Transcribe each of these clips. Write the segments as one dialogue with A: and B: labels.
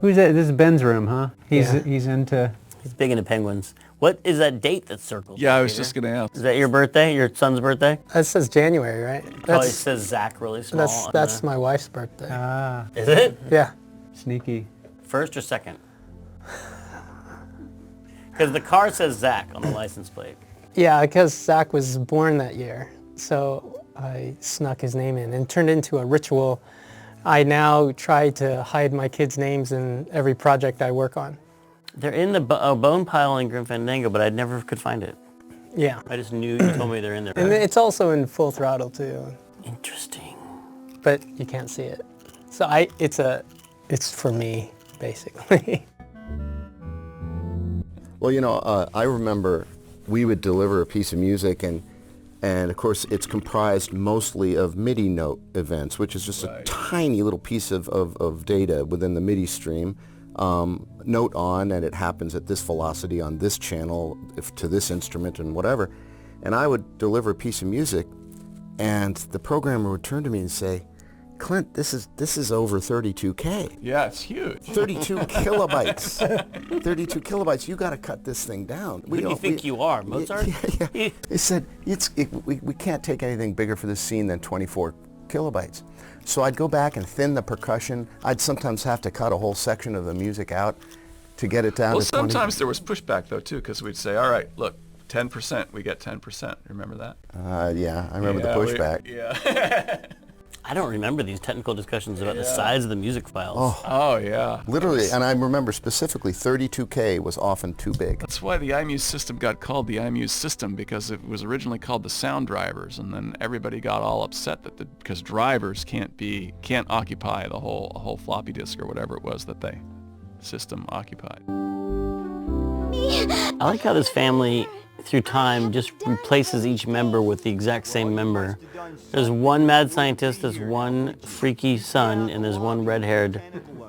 A: Who's that? This is Ben's room, huh? He's into...
B: He's big into penguins. What is that date that's circled?
C: Yeah, I was just going to ask.
B: Is that your birthday? Your son's birthday?
D: It says January, right?
B: Probably says Zach really small.
D: That's my wife's birthday.
A: Ah.
B: Is it?
D: Yeah.
A: Sneaky.
B: First or second? Because the car says Zach on the license plate.
D: Yeah, because Zach was born that year. So I snuck his name in and turned into a ritual. I now try to hide my kids' names in every project I work on.
B: They're in the bone pile in Grim Fandango, but I never could find it.
D: Yeah.
B: I just knew you told me they're in there.
D: And it's also in Full Throttle too.
B: Interesting.
D: But you can't see it. So it's for me, basically.
E: Well, you know, I remember we would deliver a piece of music and of course it's comprised mostly of MIDI note events, which is just a tiny little piece of data within the MIDI stream. Note on, and it happens at this velocity on this channel, to this instrument and whatever. And I would deliver a piece of music, and the programmer would turn to me and say, Clint, this is over 32K.
C: Yeah, it's huge.
E: 32 kilobytes. 32 kilobytes. You got to cut this thing down.
B: Who do you think you are, Mozart?
E: Yeah. They said we can't take anything bigger for this scene than 24 kilobytes. So I'd go back and thin the percussion. I'd sometimes have to cut a whole section of the music out to get it down to 20.
C: Well, sometimes there was pushback, though, too, because we'd say, all right, look, 10%, we get 10%. Remember that?
E: Yeah, I remember the pushback.
C: Yeah.
B: I don't remember these technical discussions about the size of the music files.
C: Oh, yeah.
E: Literally, and I remember specifically 32K was often too big.
C: That's why the iMuse system got called the iMuse system, because it was originally called the sound drivers, and then everybody got all upset because drivers can't occupy the whole floppy disk or whatever it was that the system occupied.
B: I like how this family, through time, just replaces each member with the exact same member. There's one mad scientist, there's one freaky son, and there's one red-haired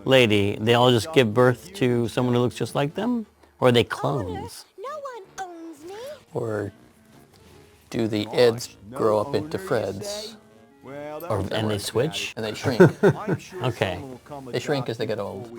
B: lady. They all just give birth to someone who looks just like them? Or are they clones?
F: No one owns me.
G: Or do the Eds grow up into Freds?
B: And they switch?
G: And they shrink.
B: Okay.
G: They shrink as they get old.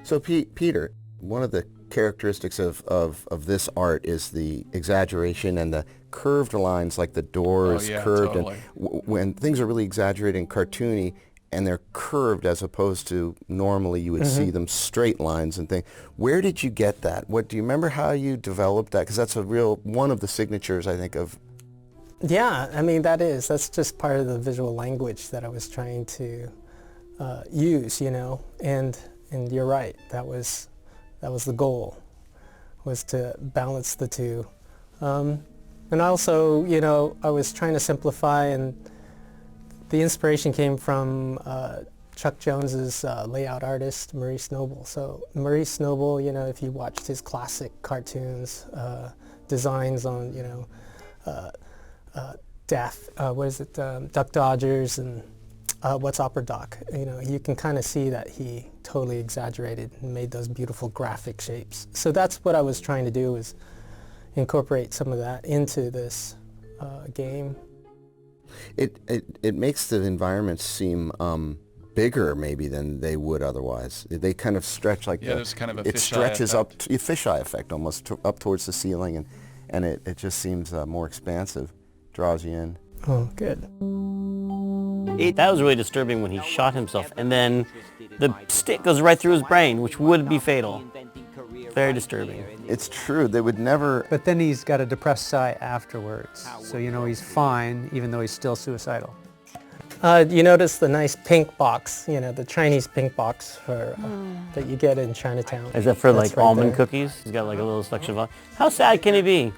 E: So Peter, one of the characteristics of this art is the exaggeration and the curved lines, like the door is curved.
C: Totally.
E: And when things are really exaggerated and cartoony and they're curved as opposed to normally you would see them straight lines and things. Where did you get that? Do you remember how you developed that? Because that's one of the signatures, I think, of...
D: Yeah, I mean, that's just part of the visual language that I was trying to use, you know, and you're right, that was the goal, was to balance the two. And also, you know, I was trying to simplify, and the inspiration came from Chuck Jones's layout artist, Maurice Noble. So Maurice Noble, you know, if you watched his classic cartoons, designs on, you know, Duck Dodgers and What's Opera Doc, you know, you can kind of see that he totally exaggerated and made those beautiful graphic shapes. So that's what I was trying to do, is incorporate some of that into this game.
E: It makes the environments seem bigger maybe than they would otherwise. They kind of stretch like
C: there's kind of a
E: it stretches up, a fisheye effect almost up towards the ceiling, and it just seems more expansive, draws you in.
D: Oh, good.
B: That was really disturbing when he shot himself, and then the stick goes right through his brain, which would be fatal. Very disturbing.
E: It's true, they would never...
A: But then he's got a depressed sigh afterwards, so you know he's fine, even though he's still suicidal.
D: You notice the nice pink box, you know, the Chinese pink box for that you get in Chinatown.
B: Is that for
D: That's
B: like
D: right
B: almond
D: there.
B: cookies? He's got like a little selection of... How sad can he be?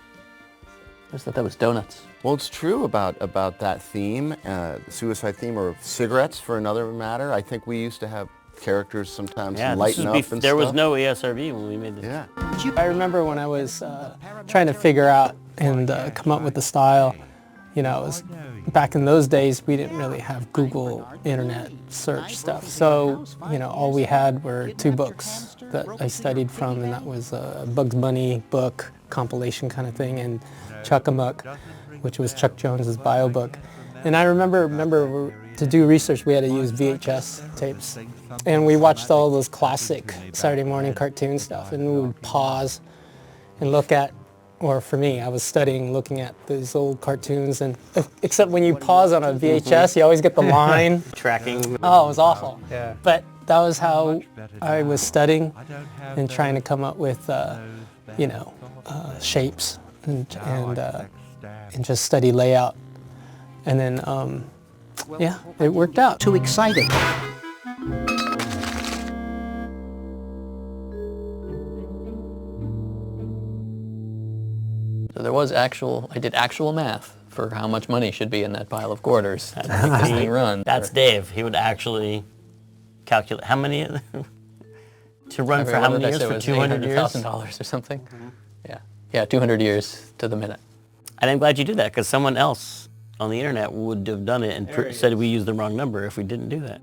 G: I just thought that was donuts.
E: Well, it's true about that theme, the suicide theme, or cigarettes for another matter. I think we used to have characters sometimes lighten up and stuff.
B: There was no ESRB when we made this.
E: Yeah.
D: I remember when I was trying to figure out and come up with the style, you know, it was back in those days we didn't really have Google internet search stuff. So, you know, all we had were two books that I studied from, and that was a Bugs Bunny book, compilation kind of thing, and Chuck-a-Muck, which was Chuck Jones's bio book. And I remember to do research, we had to use VHS tapes. And we watched all those classic Saturday morning cartoon stuff, and we would pause and look at, or for me, I was studying, looking at these old cartoons, and except when you pause on a VHS, you always get the line.
B: Tracking.
D: Oh, it was awful.
A: Yeah.
D: But that was how I was studying and trying to come up with, shapes and just study layout. And then, it worked out.
F: Too exciting.
G: So there was I did actual math for how much money should be in that pile of quarters to make this thing run.
B: That's Dave. He would actually calculate how many to run for how many years? For 200 years?
G: $800,000 or something. Yeah, 200 years to the minute.
B: And I'm glad you did that, because someone else on the internet would have done it and said we used the wrong number if we didn't do that.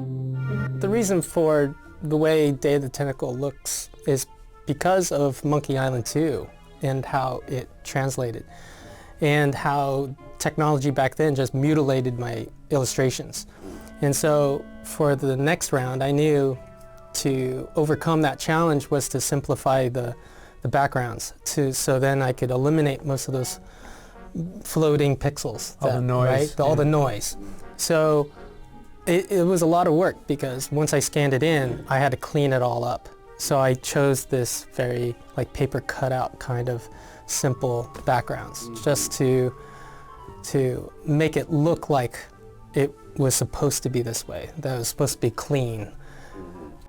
D: The reason for the way Day of the Tentacle looks is because of Monkey Island 2 and how it translated, and how technology back then just mutilated my illustrations. And so for the next round, I knew to overcome that challenge was to simplify the backgrounds, so then I could eliminate most of those floating pixels.
A: All the noise.
D: Right? All the noise. So it was a lot of work, because once I scanned it in, I had to clean it all up. So I chose this very paper cutout kind of simple backgrounds, just to make it look like it was supposed to be this way, that it was supposed to be clean.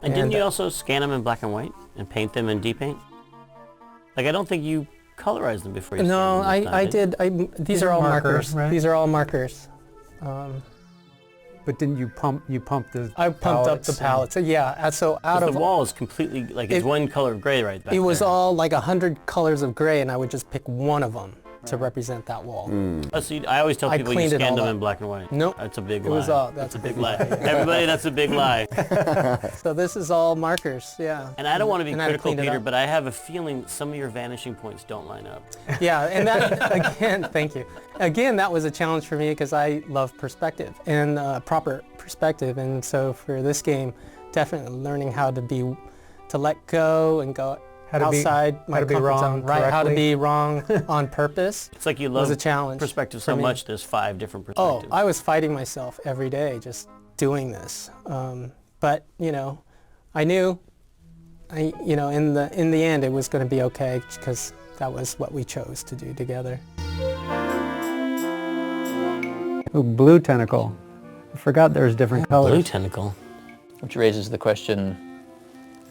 B: And didn't you also scan them in black and white and paint them in deep paint? I don't think you colorized them before you
D: No,
B: scanned them.
D: I did. These are all markers.
A: Right?
D: These are all markers.
A: But didn't you pump the
D: I pumped up the palettes. Yeah, so out of
B: the wall is completely, it's one color of gray right back
D: it was
B: there.
D: all 100 colors of gray, and I would just pick one of them to represent that wall.
B: Oh, so I always tell
D: I
B: people you
D: cleaned it
B: scanned
D: all
B: them
D: up.
B: in black and white.
D: Nope.
B: That's a big lie.
D: It was all, that's
B: a big lie. Everybody, that's a big lie.
D: So this is all markers, yeah.
B: And I don't want to be
D: And I had to
B: critical,
D: clean it
B: Peter,
D: up.
B: but I have a feeling some of your vanishing points don't line up.
D: Yeah, and that, again, thank you. Again, that was a challenge for me, because I love perspective and proper perspective. And so for this game, definitely learning how to let go and go outside my comfort zone. Right, how to be wrong on purpose.
B: It's like you
D: was
B: love
D: a challenge
B: perspective so
D: for me.
B: much, there's 5 different
D: Oh,
B: perspectives.
D: I was fighting myself every day just doing this. But, I knew, in the end it was going to be okay, because that was what we chose to do together.
A: Ooh, blue tentacle. I forgot there's different colors.
B: Blue tentacle.
G: Which raises the question,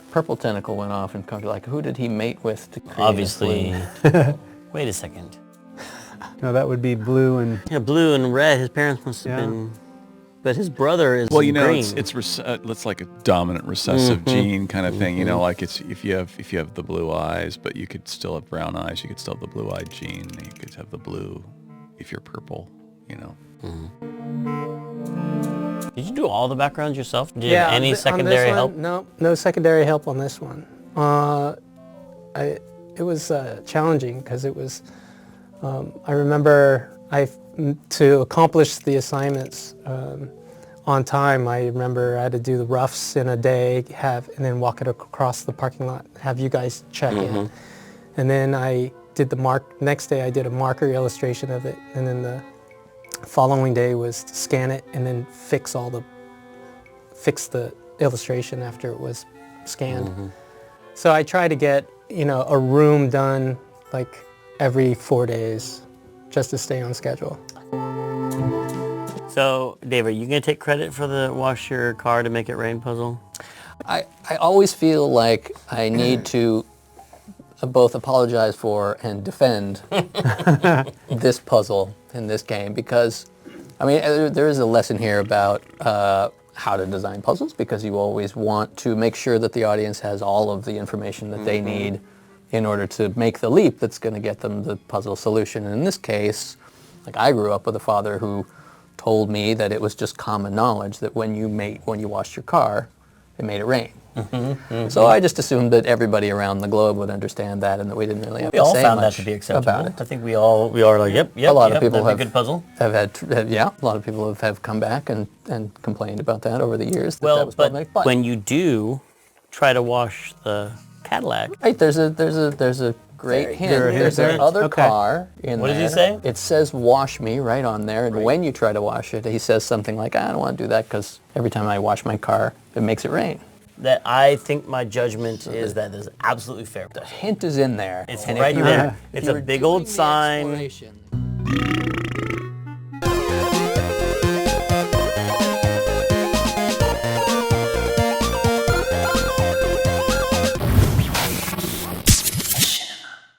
G: purple tentacle went off and come to who did he mate with to create
B: Obviously.
G: blue?
B: Wait a second.
A: No, that would be blue and...
B: Yeah, blue and red. His parents must have been... But his brother is
C: Well,
B: green.
C: it's like a dominant recessive gene kind of thing. It's if you have the blue eyes, but you could still have brown eyes. You could still have the blue-eyed gene. You could have the blue if you're purple.
B: Did you do all the backgrounds yourself? Did you have any secondary help?
D: No secondary help on this one. It was challenging, because it was, I remember to accomplish the assignments on time, I remember I had to do the roughs in a day, and then walk it across the parking lot, have you guys check in. And then I did next day I did a marker illustration of it, and then the following day was to scan it and then fix the illustration after it was scanned. So I try to get a room done every 4 days, just to stay on schedule.
B: So, Dave, are you going to take credit for the wash your car to make it rain puzzle?
G: I always feel like I need to both apologize for and defend this puzzle in this game, because, there is a lesson here about how to design puzzles, because you always want to make sure that the audience has all of the information that they need in order to make the leap that's going to get them the puzzle solution. And in this case, I grew up with a father who told me that it was just common knowledge that when you washed your car, it made it rain. So I just assumed that everybody around the globe would understand that, and that we didn't really have
B: We
G: to
B: all
G: say
B: found that
G: much
B: to be acceptable.
G: about it.
B: I think we are like, yep,
G: A lot of people
B: that'd
G: have
B: be a good puzzle.
G: have had, yeah, a lot of people have come back and complained about that over the years.
B: Well,
G: that was
B: but
G: problematic.
B: when you do try to wash the Cadillac,
G: Right, there's a great hint. There's another
A: Okay.
G: car in
B: What
G: there.
B: does he say?
G: It says "wash me" right on there, and when you try to wash it, he says something like, "I don't want to do that because every time I wash my car, it makes it rain."
B: that I think my judgment is that is absolutely fair.
G: The hint is in there.
B: It's
G: and
B: right
G: if you
B: there.
G: were- if
B: It's
G: you
B: a
G: were
B: big
G: doing
B: old
G: the
B: sign.
G: exploration,